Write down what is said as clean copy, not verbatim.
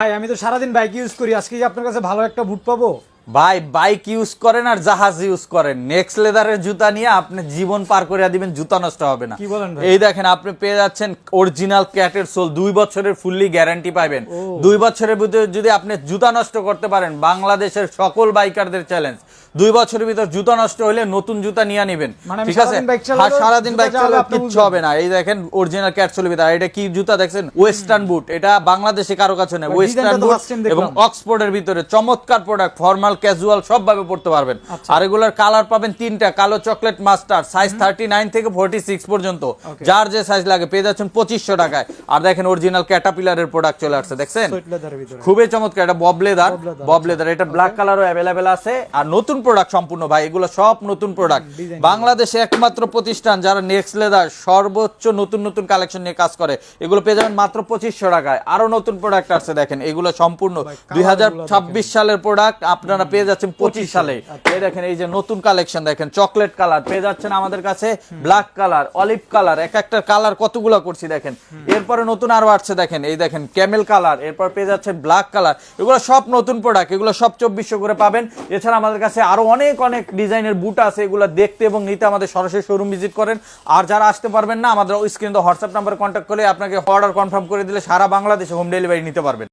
ভাই আমি তো সারাদিন বাইক ইউজ করি, আজকে কি আপনার কাছে ভালো একটা বুট পাবো? ভাই বাইক ইউজ করেন আর জাহাজ ইউজ করেন, নেক্সট লেদারের জুতা নিয়ে আপনি জীবন পার করে দিবেন, জুতা নষ্ট হবে না। কি বলেন ভাই? এই দেখেন আপনি পেয়ে যাচ্ছেন অরিজিনাল ক্যাটের সোল, 2 বছরের ফুললি গ্যারান্টি পাবেন। 2 বছরের ভিতরে যদি আপনি জুতা নষ্ট করতে পারেন, বাংলাদেশের সকল বাইকারদের চ্যালেঞ্জ, 2 বছরের ভিতর জুতা নষ্ট হলে নতুন জুতা নিয়ে নেবেন, মানে ঠিক আছে? সারাদিন বাইক চালালে কিচ্ছু হবে না। এই দেখেন অরিজিনাল ক্যাট সোলের ভিতরে, এটা কি জুতা দেখছেন? ওয়েস্টার্ন বুট, এটা বাংলাদেশে কারো কাছে নেই। ওয়েস্টার্ন বুট এবং অক্সফোর্ডের ভিতরে চমৎকার প্রোডাক্ট, ফর্মাল ক্যাজুয়াল সবভাবে পড়তে পারবেন। আর এগুলোর কালার পাবেন 3টা, কালো, চকলেট, মাস্টার্ড, সাইজ 39 থেকে 46 পর্যন্ত, যার যে সাইজ লাগে পেয়ে যাচ্ছেন 2500 টাকায়। আর দেখেন অরিজিনাল ক্যাটাপিলারের প্রোডাক্ট চলে আসছে, দেখছেন? খুবই চমৎকার, এটা বব লেদার, এটা ব্ল্যাক কালারও অ্যাভেলেবেল আছে। আর নতুন প্রোডাক্ট সম্পূর্ণ ভাই, এগুলো সব নতুন প্রোডাক্ট। বাংলাদেশে একমাত্র প্রতিষ্ঠান যারা নেক্সট লেদার সর্বোচ্চ নতুন নতুন কালেকশন নিয়ে কাজ করে, এগুলো পেয়ে যাবেন মাত্র 2500 টাকায়। আরো নতুন প্রোডাক্ট আছে, দেখেন এগুলো সম্পূর্ণ 2026 সালের প্রোডাক্ট, আপনারা পেয়ে যাচ্ছেন 25 সালে। এই দেখেন এই যে নতুন কালেকশন, দেখেন চকলেট কালার পেয়ে যাচ্ছেন আমাদের কাছে, ব্ল্যাক কালার, অলিভ কালার, এক একটা কালার কতগুলো করছি দেখেন। এরপরে নতুন আরো আসছে, দেখেন এই দেখেন ক্যামেল কালার, এরপর পেয়ে যাচ্ছেন ব্ল্যাক কালার। এগুলো সব নতুন প্রোডাক্ট, এগুলো সব 2400 করে পাবেন। এছাড়া আমাদের কাছে আরো অনেক অনেক ডিজাইনের বুট আছে, এগুলো দেখতে এবং নিতে আমাদের সরাসরি শোরুম ভিজিট করেন। আর যারা আসতে পারবেন না, আমাদের স্ক্রিনে হোয়াটসঅ্যাপ নাম্বারে কন্ট্যাক্ট করে আপনাকে অর্ডার কনফার্ম করে দিলে সারা বাংলাদেশে হোম ডেলিভারি নিতে পারবেন।